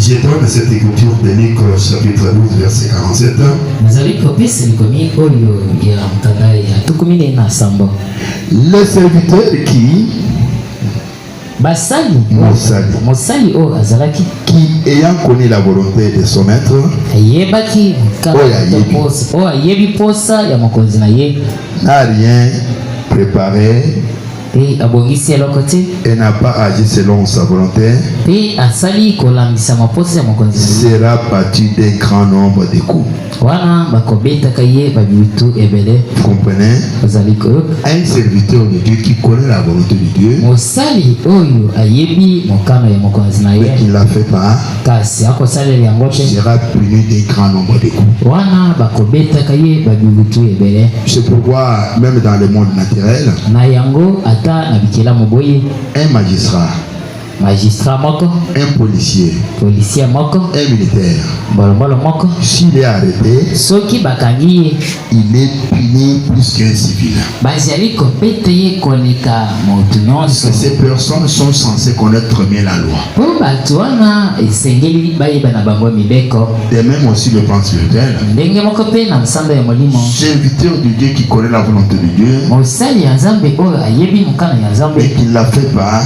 J'étonne cette écriture de Luc chapitre 12 verset 47. Le serviteur qui ayant connu la volonté de son maître n'a rien préparé et n'a pas agi selon sa volonté, sera battu d'un grand nombre de coups. Vous comprenez? Un serviteur de Dieu qui connaît la volonté de Dieu, mais qui ne la fait pas, sera puni d'un grand nombre de coups. C'est pourquoi, même dans le monde naturel, un magistrat, un policier, un militaire, s'il est arrêté, il est puni plus qu'un civil. Parce que ces personnes sont censées connaître bien la loi. De même aussi le plan spirituel. Serviteur de Dieu qui connaît la volonté de Dieu, mais qui ne la fait pas,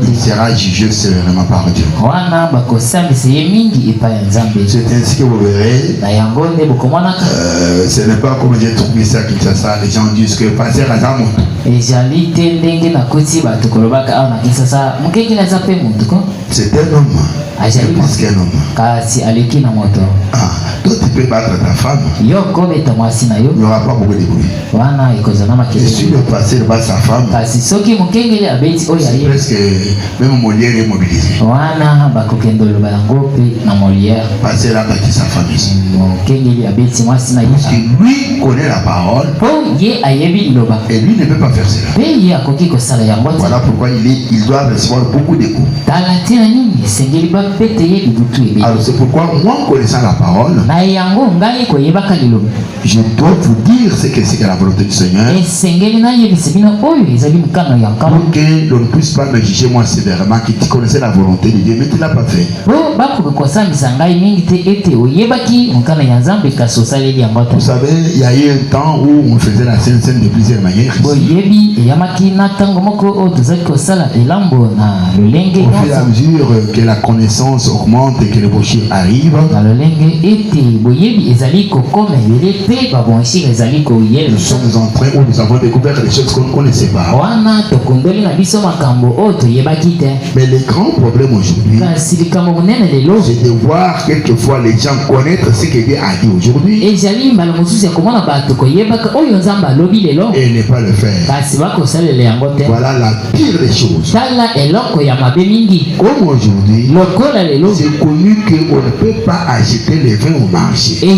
il sera jugé sévèrement par Dieu. C'est ainsi que vous verrez, ce n'est pas comme j'ai trouvé ça qui ça, les gens disent que passer à Zamon. C'est un homme. C'est parce qu'un homme. Toi tu peux battre ta femme, il n'y aura pas beaucoup de bruit. Et si le passé bat sa femme, c'est presque même Molière est mobilisé. Passer là bâti sa femme ici. Parce que lui connaît la parole et lui ne peut pas faire cela. Voilà pourquoi il doit recevoir beaucoup de coups. Alors c'est pourquoi moi connaissant la parole, je dois vous dire ce que c'est la volonté du Seigneur, pour que l'on ne puisse pas me juger moi sévèrement que tu connaissais la volonté de Dieu mais tu ne l'as pas fait. Vous savez, il y a eu un temps où on faisait la scène de plusieurs manières. Au fur et à mesure que la connaissance augmente et que l'évangile arrive, nous sommes en train où nous avons découvert des choses qu'on ne connaissait pas. Mais le grand problème aujourd'hui, c'est de voir quelquefois les gens connaître ce que Dieu a dit aujourd'hui et ne pas le faire. Voilà la pire des choses. Comme aujourd'hui, c'est connu qu'on ne peut pas acheter les vins au marché. Mais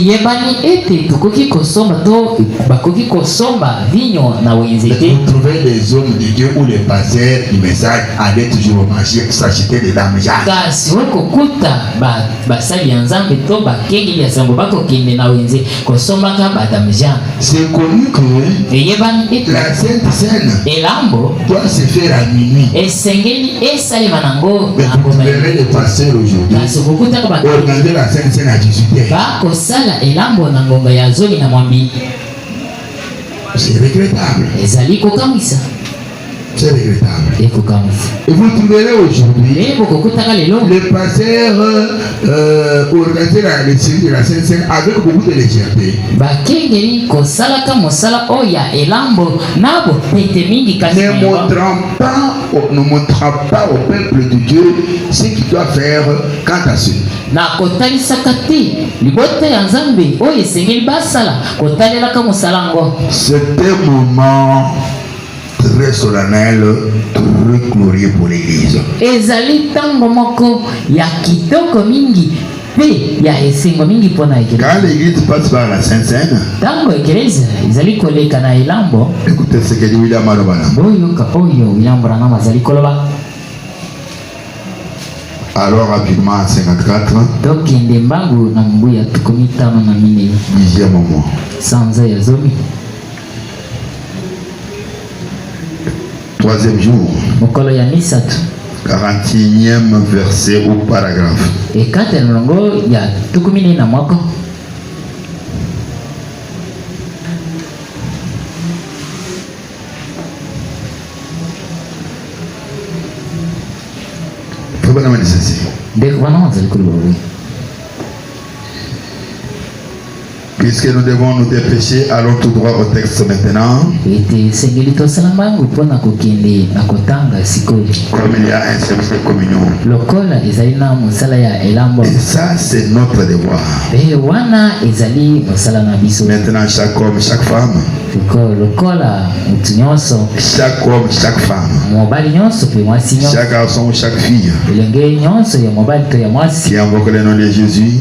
vous trouvez les hommes de Dieu ou les pasteurs du message allaient toujours au marché s'acheter des dames jacques. C'est connu que la Sainte Seine doit se faire à minuit. Mais vous verrez les pasteurs aujourd'hui organiser la Sainte Seine à 18h. C'est regrettable. C'est regrettable. Et vous trouverez aujourd'hui les pasteurs organiser la série de la Sainte Seine avec beaucoup de légèreté. Ne montrant pas au peuple de Dieu ce qu'il doit faire quant à ceux. C'est un moment très solennel, très glorieux pour l'Église. Quand l'Église passe par la Sainte Seine, écoutez ce que dit William Marobana. Alors rapidement à 54, 10e mois. Troisième jour. 41e verset ou paragraphe. Et quand elle longo ya tukumini na moko. Puisque nous devons nous dépêcher, allons tout droit au texte maintenant. Comme il y a un service de communion. Et ça, c'est notre devoir. Maintenant, chaque homme, chaque femme. Chaque homme, chaque femme. Chaque garçon, chaque fille. Qui invoque le nom de Jésus.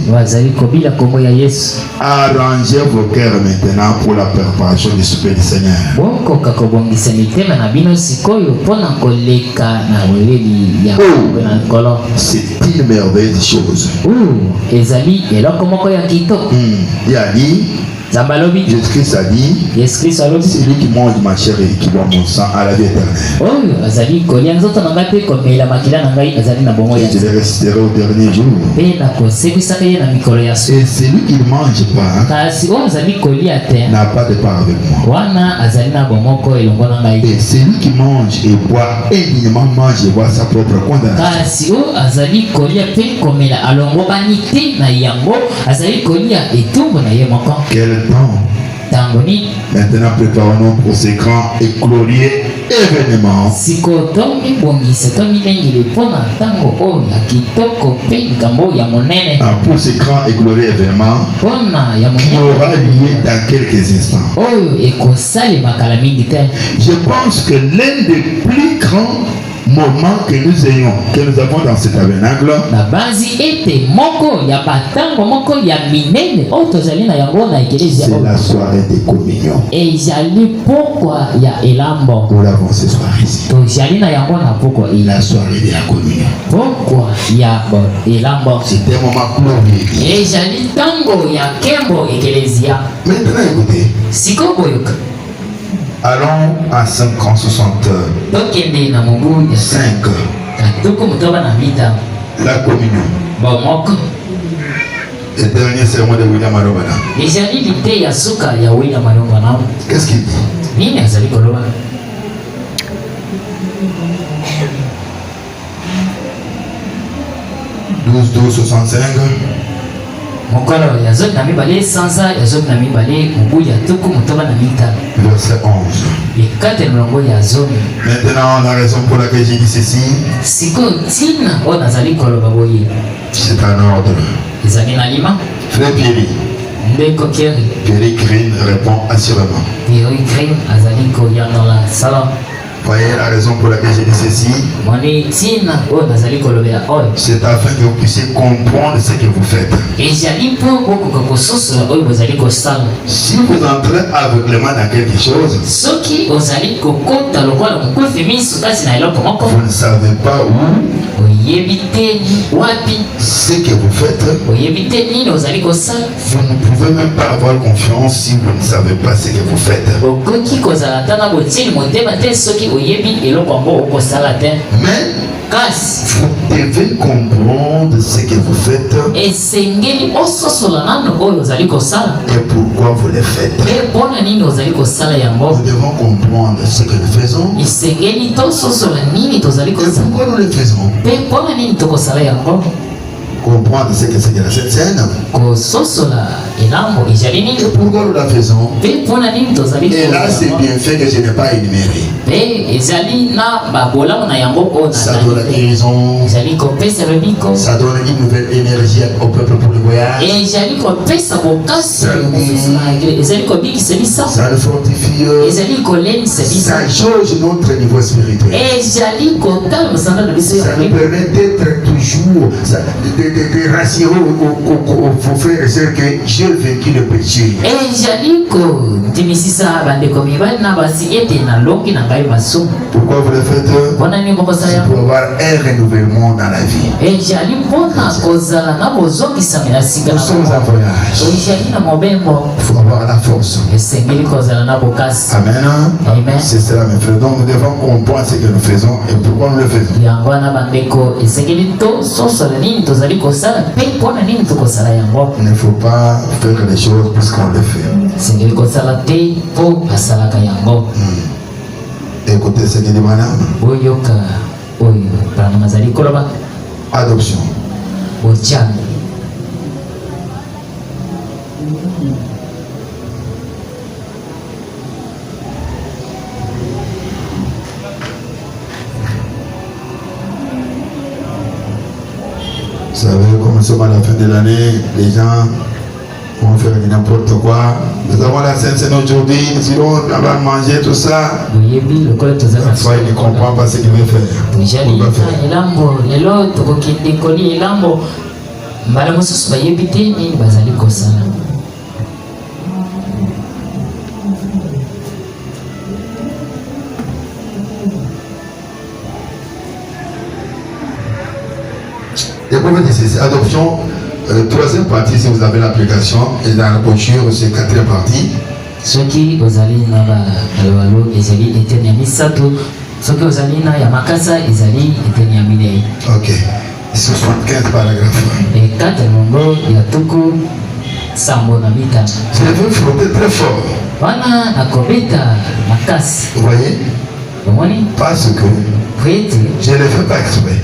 Arrangez vos cœurs maintenant pour la préparation du souper du Seigneur. C'est une merveilleuse chose. Il a dit, Jésus-Christ a dit, celui qui mange ma chair et qui boit mon sang à la vie éternelle. Je le ressusciterai au dernier jour. Et celui qui ne mange pas n'a pas de part avec moi. Et celui qui mange et boit indignement mange et boit sa propre condamnation. Quel temps? Maintenant, préparons-nous pour ces grands et glorieux événements. Pour ces grands et glorieux événements qui aura lieu dans quelques instants. Je pense que l'un des plus grands moment que nous avons dans ce tabernacle, c'est la soirée de communion. Nous l'avons ce soir ici. La soirée de la communion. C'était un moment glorieux. Maintenant écoutez. Allons à 565. La communion. Le dernier sermon de William Arobana. Qu'est-ce qu'il dit? 12-12-65. Verset 11. Maintenant, on a raison pour laquelle j'ai dit ceci. C'est un ordre. Frère Pierre. Pierre Green répond assurément. Voyez la raison pour laquelle j'ai dit ceci. C'est afin que vous puissiez comprendre ce que vous faites. Si vous entrez aveuglément dans quelque chose, vous ne savez pas où ce que vous faites, vous ne pouvez même pas avoir confiance si vous ne savez pas ce que vous faites. Mais vous devez comprendre ce que vous faites et pourquoi vous le faites. Nous devons comprendre ce que nous faisons et pourquoi nous le faisons. Comprendre ce que c'est que la Sainte Seine. Et pourquoi nous la faisons. Et là c'est bien fait que je n'ai pas énuméré. Ça donne la guérison. Ça donne une nouvelle énergie au peuple pour le voyage. Ça le fortifie. Ça jauge notre niveau spirituel. Ça nous permet d'être toujours de rassurer aux frères et sœurs que Dieu Dieu vaincu le péché. Pourquoi vous le faites? Pour avoir un renouvellement dans la vie. Nous sommes en voyage. Il faut avoir la force. Amen. C'est cela, mes frères. Donc nous devons comprendre ce que nous faisons et pourquoi nous le faisons. Il ne faut pas faire les choses puisqu'on le fait. Écoutez ce qu'il dit, madame. Adoption. Vous savez, comme nous sommes à la fin de l'année, les gens vont faire n'importe quoi. Nous avons la Sainte-Seine aujourd'hui, nous irons là-bas manger tout ça. Parfois, il ne comprend pas ce qu'il veut faire. Et pour vous dire, c'est adoption, troisième partie, si vous avez l'application, et dans la brochure, c'est quatrième partie. Ce qui vous allez na balalo ezali etenia misato, ce que vous allez na yamakasa ezali etenia minei. Ok, 75 paragraphes. Et 4 mongo ya tuku sambo na mita. Je vais frotter très fort. Wana akobeta makasi. Vous voyez? Parce que je ne le fais pas exprès.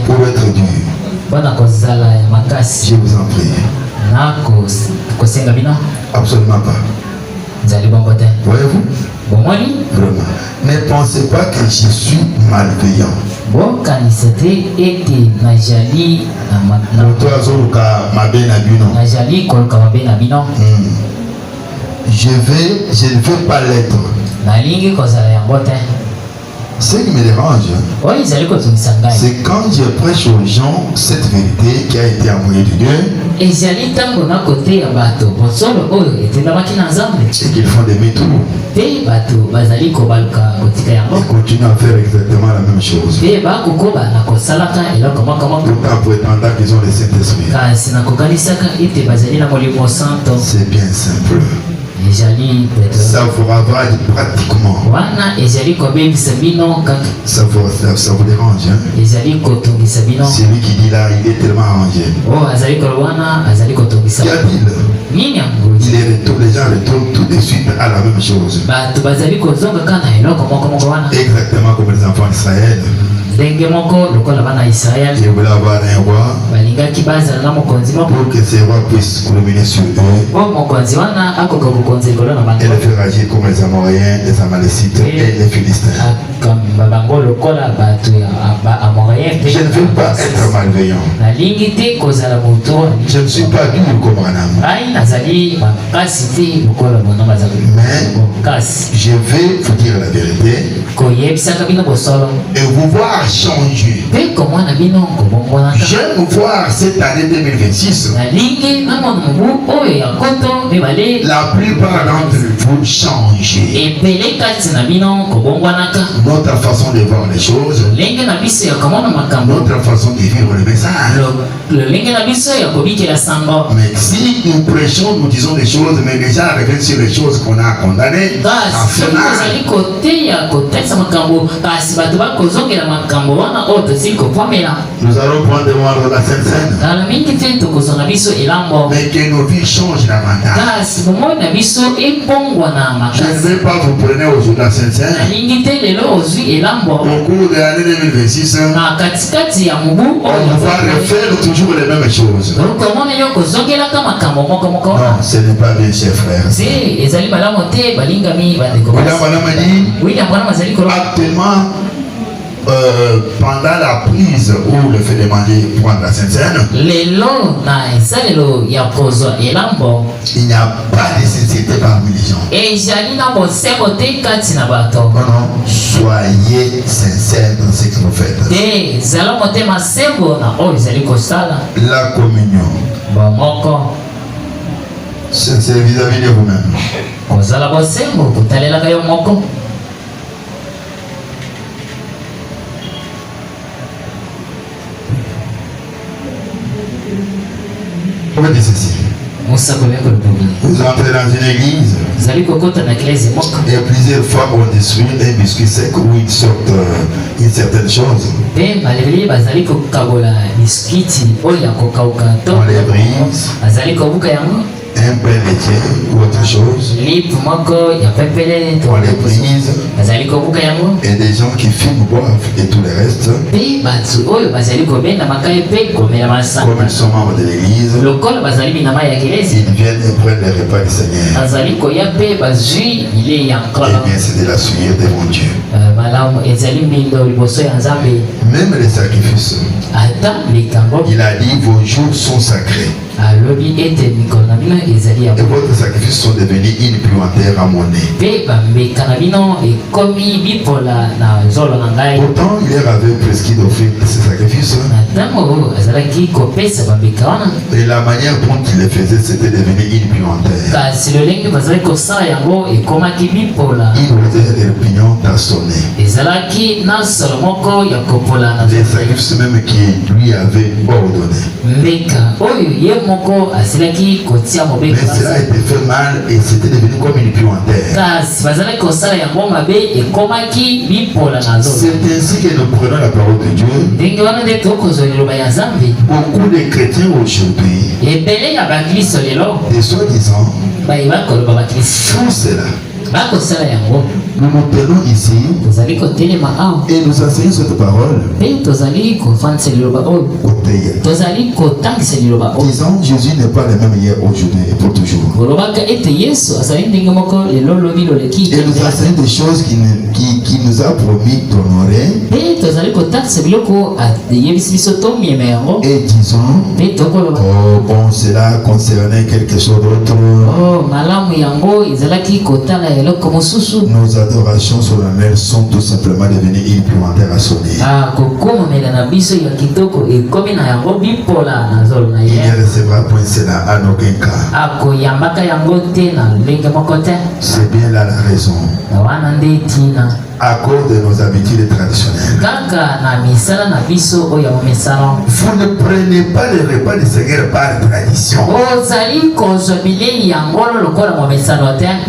Pour être dur. Je vous en prie. Absolument pas. Voyez-vous? Vraiment. Ne pensez pas que je suis malveillant. Je ne veux pas l'être. Ce qui me dérange, c'est quand je prêche aux gens cette vérité qui a été envoyée de Dieu et qu'ils font des métaux et continuent à faire exactement la même chose. Tout en prétendant qu'ils ont le Saint-Esprit. C'est bien simple. Ça vous ravage pratiquement. Ça vous dérange, hein? C'est lui qui dit là, il est tellement arrangé. Qu'y a-t-il? Les gens retournent tout de suite à la même chose. Exactement comme les enfants d'Israël. Ils voulaient avoir un roi pour que ces rois puissent culminer sur eux et les faire agir comme les Amoréens, les Amalécites et les Philistins. Je ne veux pas être malveillant. Je ne suis pas dur comme un homme. Mais je vais vous dire la vérité et vous voir changer. J'aime voir cette année 2026 la plupart d'entre vous changer notre façon de voir les choses, notre façon de vivre le message. Mais si nous prêchons, nous disons des choses, mais déjà revenons sur les choses qu'on a condamnées, nous allons prendre de voir la Sainte-Seine. Mais que nos vies changent davantage. Je ne vais pas vous prendre aujourd'hui la Sainte-Seine. Au cours de l'année 2026, on va refaire toujours les mêmes choses. Non, ce n'est pas bien, chers frères. Actuellement, pendant la prise ou le fait de manger prendre la Sainte-Seine, il n'y a pas de sincérité parmi les gens. Non, soyez sincères dans ce que vous faites. La communion, C'est vis-à-vis de vous-même. On va dire ceci. Vous entrez dans une église et plusieurs fois on détruit un biscuit sec ou une certaine chose. On les brise. Un pain laitier ou autre chose. On les brise. Et des gens qui fument, boivent et tout le reste. Comme ils sont membres de l'église, ils viennent et prennent le repas du Seigneur. Eh bien, c'est de la souillure de mon Dieu. Même les sacrifices. Il a dit vos jours sont sacrés. Et votre sacrifice sont devenus une puanteur à mon nez. Pourtant, il leur avait prescrit d'offrir ces sacrifices. Et la manière dont il les faisait, c'était devenu une puanteur. Il faisait des opinions d'astonner. Les sacrifices même qui lui avait ordonné. Mais cela a été fait mal et c'était devenu comme une puanteur. C'est ainsi que nous prenons la parole de Dieu. Beaucoup de chrétiens aujourd'hui, des soi-disant, font cela. Nous nous tenons ici et nous enseignons cette parole. Disons, Jésus n'est pas le même hier, aujourd'hui et pour toujours. Et nous enseignons des choses qui nous a promis d'honorer. Et disons, oh bon, cela concernait quelque chose d'autre. Nos adorations solennelles sont tout simplement devenues une puanteur à sonner. Il ne recevra point cela en aucun cas. C'est bien là la raison. À cause de nos habitudes traditionnelles. Vous ne prenez pas le repas du Seigneur par tradition.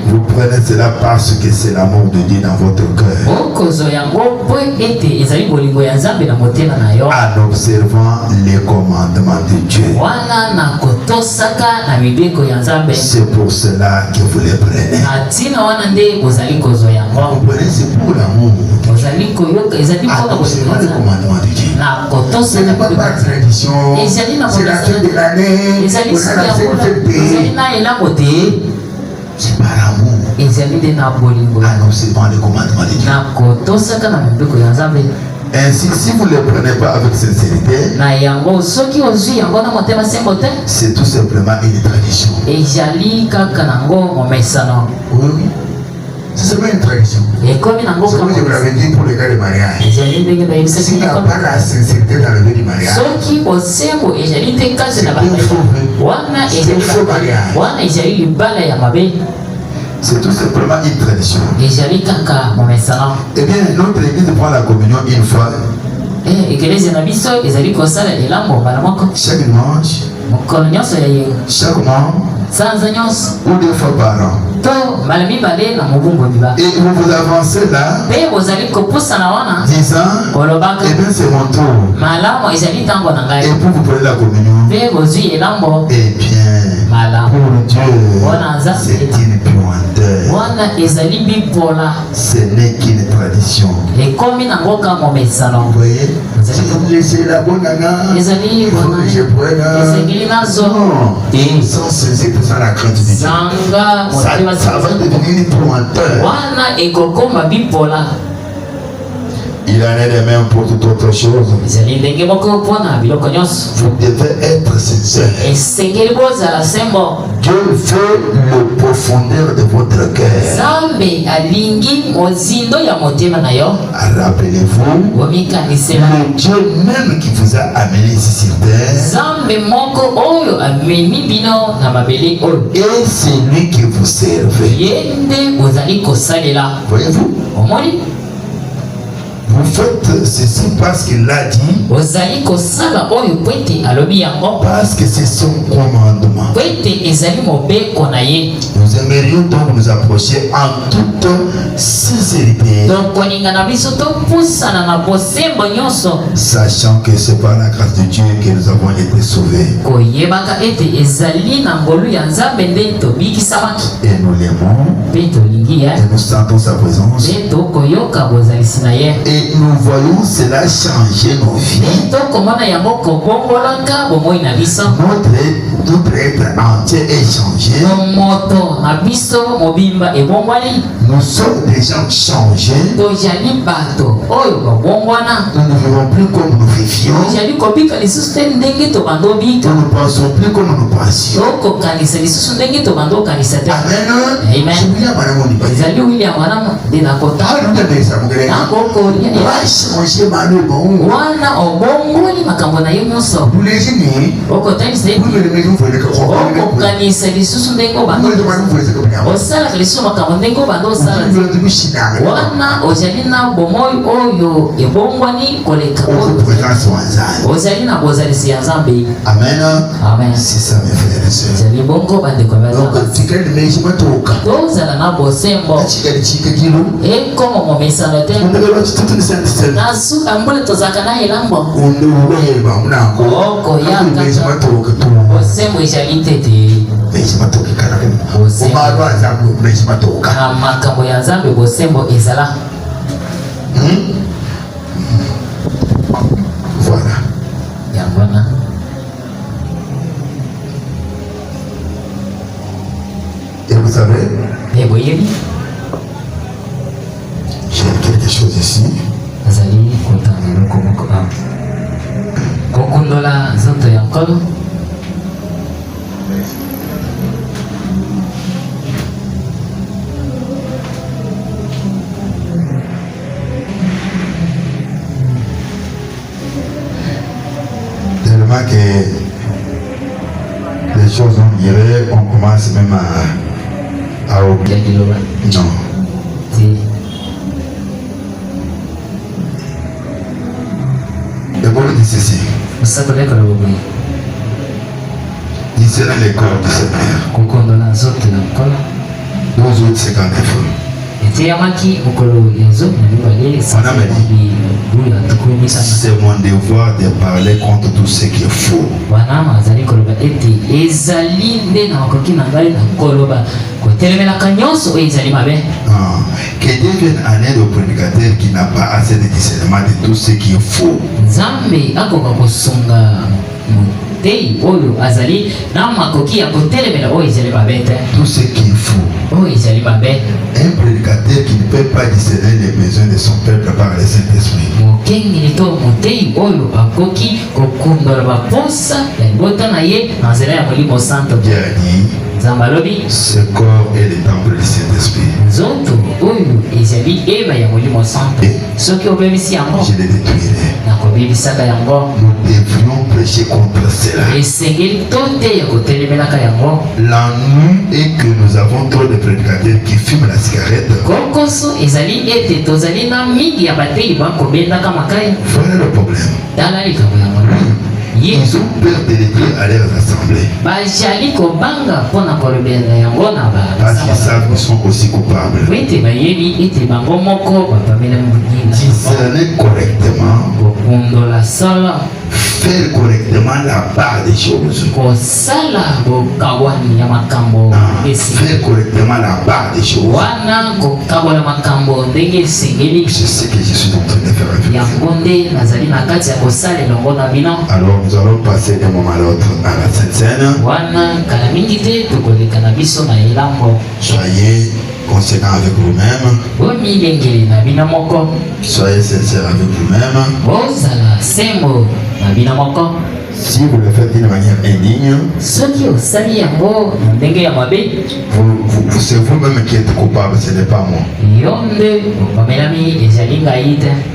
Vous prenez cela parce que c'est l'amour de Dieu dans votre cœur. En observant les commandements de Dieu. C'est pour cela que vous les prenez. Vous prenez, c'est pour l'amour. En observant les commandements de Dieu. Ce n'est pas par tradition. C'est la fin de l'année. C'est par amour. En observant les commandements de Dieu. Ainsi, si vous ne les prenez pas avec sincérité, c'est tout simplement une tradition. Oui. C'est seulement une tradition. C'est comme je vous l'avais dit pour le cas du mariage. S'il n'y a pas la sincérité dans le lieu du mariage, c'est un faux mariage. C'est tout simplement une tradition. Eh bien, notre église prend la communion une fois. Chaque dimanche. Chaque mois. Ou 2 fois par an. Et vous vous avancez là, disant, eh bien c'est mon tour. Et puis vous prenez la communion. Eh bien, pour Dieu, c'est une puanteur. Ce n'est qu'une tradition. Vous voyez, si vous laissez la bonne nana, je pourrais non, sans cesser pour ça la crainte de Dieu. Ça va devenir une puanteur. Il en est de même pour toute autre chose. Vous devez être sincère. Dieu veut le profondeur de votre cœur. Rappelez-vous, le Dieu même qui vous a amené ici sur terre, et c'est lui qui vous servait. Voyez-vous? Vous faites ceci parce qu'il l'a dit. Parce que c'est son commandement. Nous aimerions donc nous approcher en toute sincérité. Sachant que c'est par la grâce de Dieu que nous avons été sauvés. Et nous l'aimons. Et nous sentons sa présence. Et nous voyons cela changer nos vies. Notre être entier est changé. Nous sommes des gens changés. Nous ne vivons plus comme nous vivions. Nous ne pensons plus comme nous pensions. Changer Amen. Amen. C'est ça mes frères et sœurs. Voilà. Et vous savez, j'ai quelque chose ici. Tellement que les choses ont viré, on commence même à oublier. Non. Le bon dit ceci. Dites dans les corps du Seigneur. 12:59. C'est mon devoir de parler contre tout ce qui est faux. Que Dieu vienne en aide au prédicateur qui n'a pas assez de discernement de tout ce qui est faux. Tout ce qui est faux. Un prédicateur qui ne peut pas discerner les besoins de son peuple par le Saint-Esprit. Dieu a dit, ce corps est le temple du Saint-Esprit. Je le détruirai. Nous devrions prêcher contre cela. L'ennui est que nous avons trop de prédicateurs qui fument la cigarette. Voilà le problème. Ils ont peur de le dire à leurs assemblées. Parce qu'ils savent qu'ils sont aussi coupables. Discerner correctement. Faire correctement la part des choses. Faire correctement la part des choses. C'est ce que je suis en train de faire avec vous. Alors nous allons passer d'un moment à l'autre à la Sainte Seine. Soyez conséquent avec vous-même. Soyez sincère avec vous-même. Si vous le faites d'une manière indigne, c'est vous-même qui êtes coupable, ce n'est pas moi.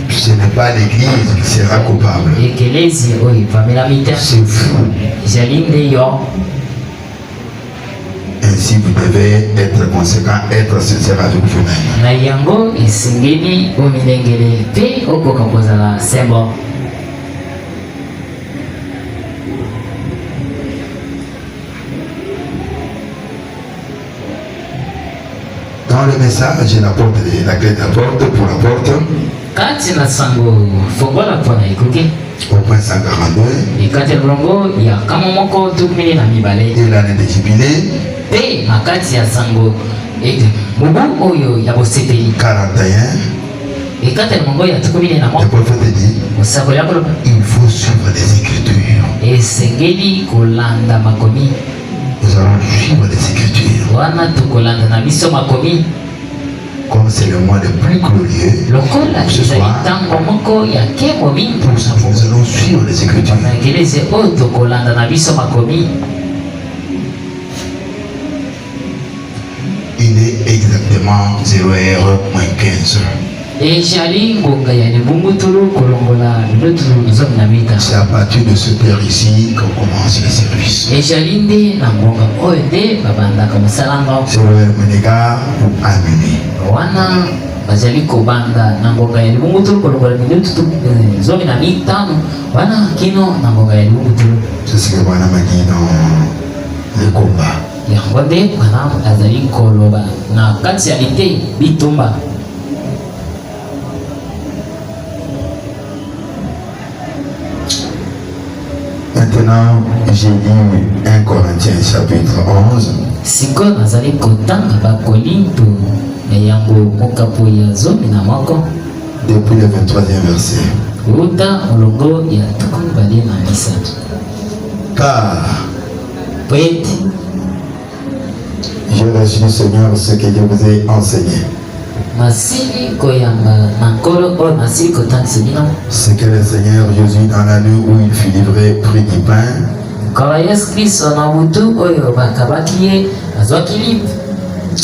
Ce n'est pas l'Église qui sera coupable. C'est vous. Ainsi, vous devez être conséquent, être sincère avec vous-même. Dans le message, la clé de la porte pour la porte. Au point 142. Et l'année de jubilé. 41. Le prophète dit, il faut suivre les Écritures. Nous allons suivre les Écritures. Comme c'est le mois le plus glorieux, ce soir, nous allons suivre les Écritures. Il est exactement 0h-15. C'est à partir de ce terre ici qu'on commence les services. 0h Ménéga ou à minuit. C'est ce que Bwana m'a dit dans le combat. Maintenant, j'ai lu 1 Corinthiens chapitre 11. Depuis le 23e verset. Car je reçu du Seigneur ce que je vous ai enseigné. C'est que le Seigneur Jésus, dans la nuit où il fut livré, prit du pain.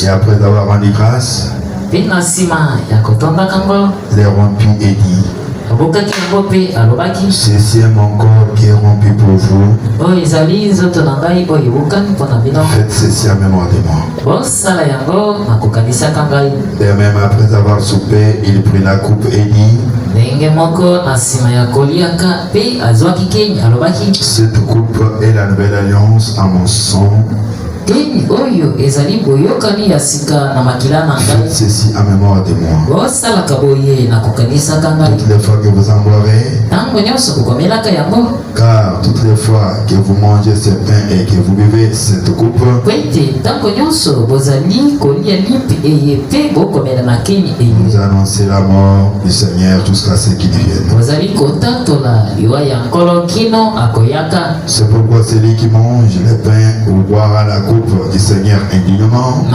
Et après avoir rendu grâce, les rompit et dit, ceci est mon corps qui est rompu pour vous. Faites ceci en mémoire de moi. Et même après avoir soupé, il prit la coupe et dit, cette coupe est la nouvelle alliance à mon sang. Faites ceci en mémoire de moi. Toutes les fois que vous en boirez, car toutes les fois que vous mangez ce pain et que vous buvez cette coupe, vous annoncez la mort du Seigneur jusqu'à ce qu'il vienne. C'est pourquoi celui qui mange le pain ou boira la coupe du Seigneur indignement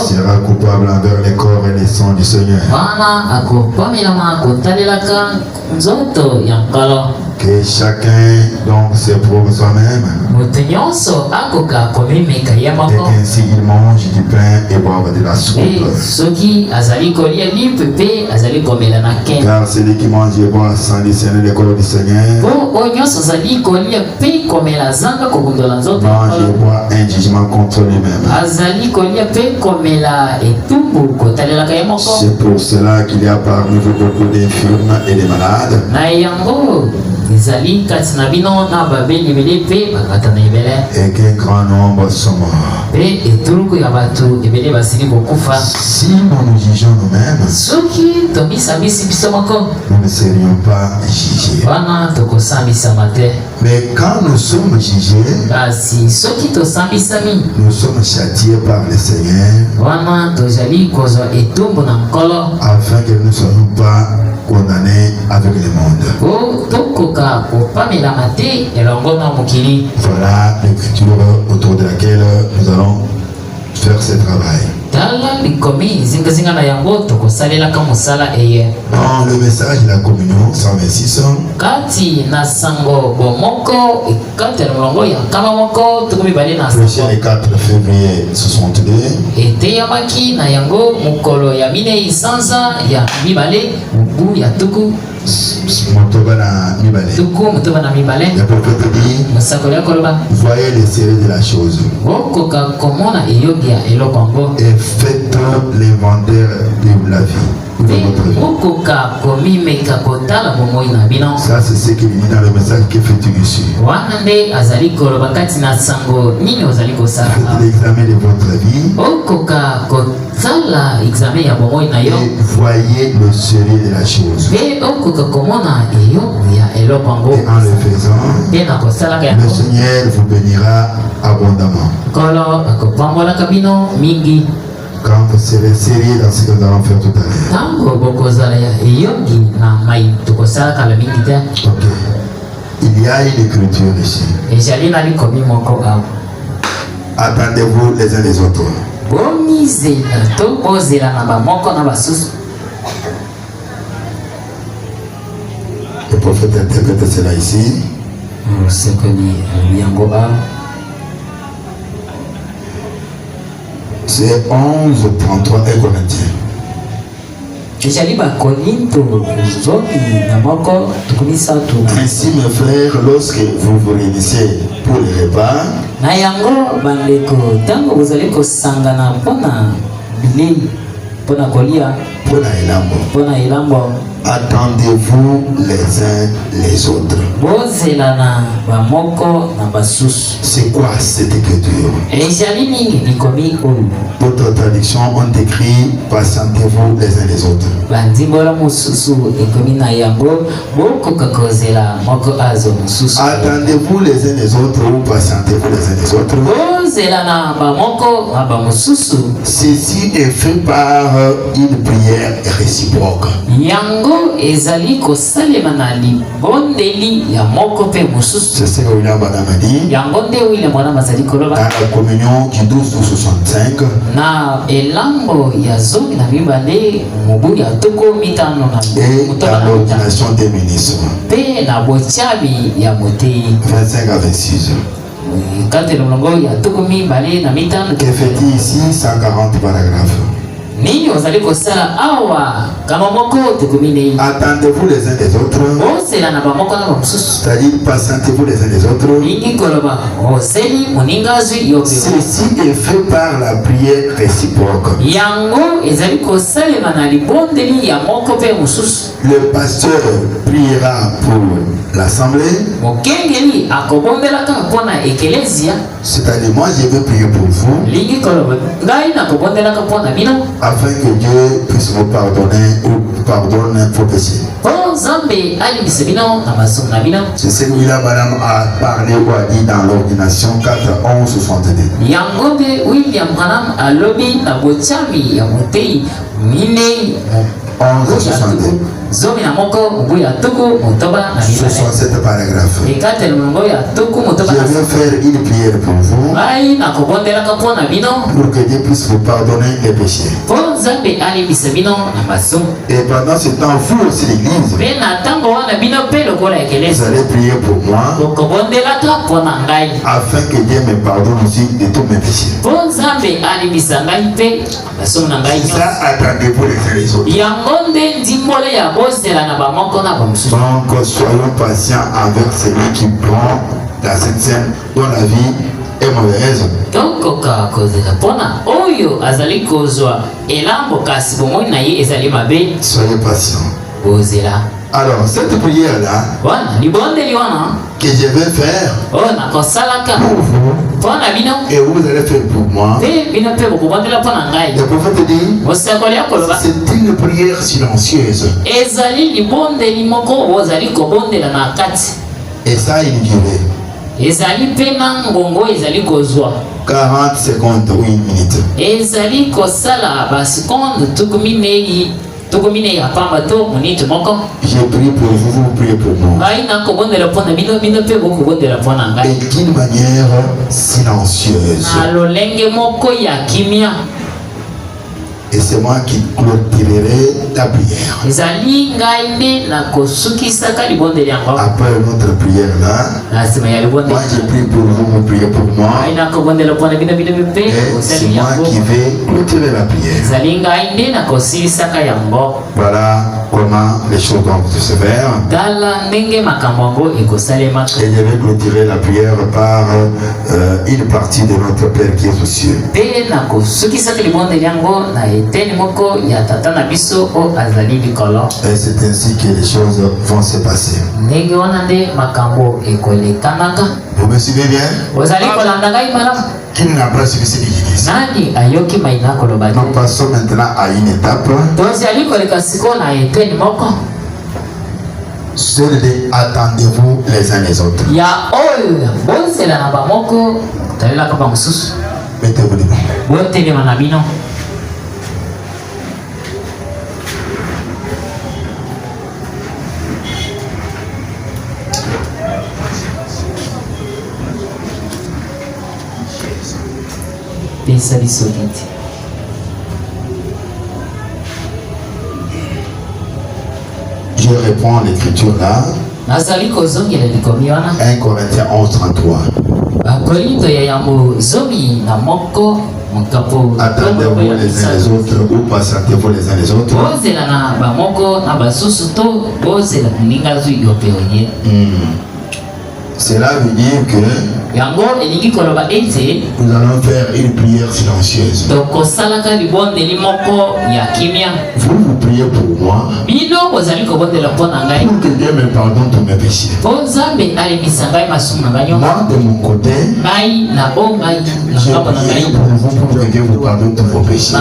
sera coupable envers les corps et les sangs du Seigneur. Que chacun donc s'éprouve soi-même. Et qu'ainsi il mange du pain et boive de la soupe. Car celui qui mange et boit sans discerner les corps du Seigneur mange et boit un jugement contre lui-même. C'est pour cela qu'il y a parmi vous beaucoup d'infirmes et des malades. Et qu'un grand nombre sont morts. Si nous nous jugeons nous-mêmes, nous ne serions pas jugés. Mais quand nous sommes jugés, nous sommes châtiés par le Seigneur afin que nous ne soyons pas condamnés avec le monde. Voilà l'écriture autour de laquelle nous allons faire ce travail. Dans le message de la communion 126, prêché le 4 février 62, le prophète dit, voyez les séries de la chose et faites l'inventaire de la vie. Ça c'est ce qu'il dit dans le message que fais-tu ici. Faites l'examen de votre vie et voyez le sérieux de la chose. Et en le faisant, le Seigneur vous bénira abondamment. Quand vous serez sérieux dans ce que nous allons faire tout à l'heure. Ok. Il y a une écriture ici. Attendez-vous les uns les autres. Le prophète interprète cela ici. C'est 11:33 et Corinthiens. Ainsi mes frères, lorsque vous vous réunissez pour le repas, attendez-vous les uns les autres. C'est quoi cette écriture? D'autres traductions ont écrit patientez-vous les uns les autres. Attendez-vous les uns les autres ou patientez-vous les uns les autres. Ceci est fait par une prière réciproque. C'est ce que William Branham a dit dans la communion du 12/65. Et dans l'ordination des ministres 25 à 26. Que fait-il ici? 140 paragraphes. Attendez-vous les uns les autres, c'est-à-dire patientez-vous les uns les autres. Ceci est fait par la prière réciproque. Le pasteur priera pour l'assemblée, c'est-à-dire moi je vais prier pour vous afin que Dieu puisse vous pardonner ou pardonne vos péchés. C'est ce que William Branham a parlé ou a dit dans l'ordination 4/11/62. 11/62. 67 paragraphes. Je vais faire une prière pour vous pour que Dieu puisse vous pardonner les péchés. Et pendant ce temps, vous aussi l'église, vous allez prier pour moi afin que Dieu me pardonne aussi de tous mes péchés. Ça, attendez-vous les uns les autres. Donc soyons patients avec celui qui prend dans cette scène dont la vie est mauvaise. Soyez patients. Alors cette prière-là que je vais faire pour vous et vous allez faire pour moi, le prophète dit c'est une prière silencieuse. Et Et ça, il durée. Ezali pena ngongo ezali kozwa 40 secondes ou 1 minute. Ezali kosala ba seconde tukumine ya pamba to muniti moko. J'ai prié pour vous, vous priez pour moi. Aina kobondela pona bino pe bokobondela pona ngai. Et d'une manière silencieuse. Na lolenge moko ya kimia. Et c'est moi qui clôturerai ta prière. Après notre prière là, moi j'ai prié pour vous, vous priez pour moi. Et c'est moi qui vais clôturer la prière. Voilà comment les choses doivent se faire. Et je vais clôturer la prière par une partie de notre Père qui est aux cieux. Et c'est ainsi que les choses vont se passer. Vous me suivez bien? Qui n'a pas suivi ce qu'il dit? Nous passons maintenant à une étape. Seul de attendez-vous les uns les autres. Mettez-vous debout. Je réponds à l'écriture là. 1 Corinthiens 11:33. Attendez-vous les uns les autres ou patientez-vous les uns les autres. Cela veut dire que nous allons faire une prière silencieuse. Vous priez pour moi pour que Dieu me pardonne tous mes péchés. Moi de mon côté, je prie pour vous pour que Dieu vous pardonne tous vos péchés.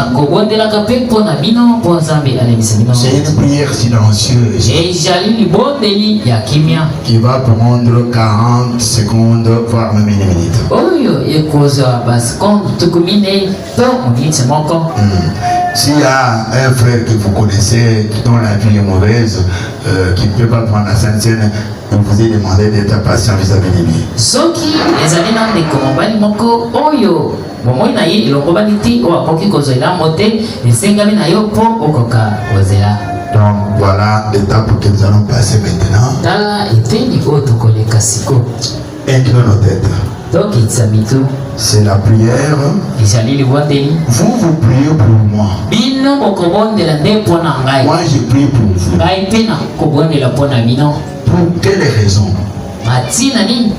C'est une prière silencieuse qui va prendre 40 secondes, voire même une minute. S'il y a un frère que vous connaissez dont la vie est mauvaise, qui ne peut pas prendre la Sainte Seine, je vous ai demandé d'être patient vis-à-vis de lui. Donc voilà l'étape que nous allons passer maintenant. Inclinez nos têtes. C'est la prière. Vous priez pour moi. Moi je prie pour vous. Pour quelle raison?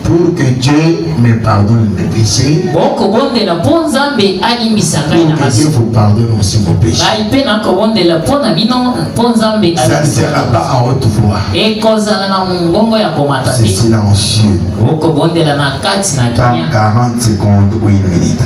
Pour que Dieu me pardonne mes péchés. Pour que Dieu vous pardonne aussi vos péchés. Ça ne sera pas en haute voix. C'est silencieux. Dans 40 secondes ou 1 minute.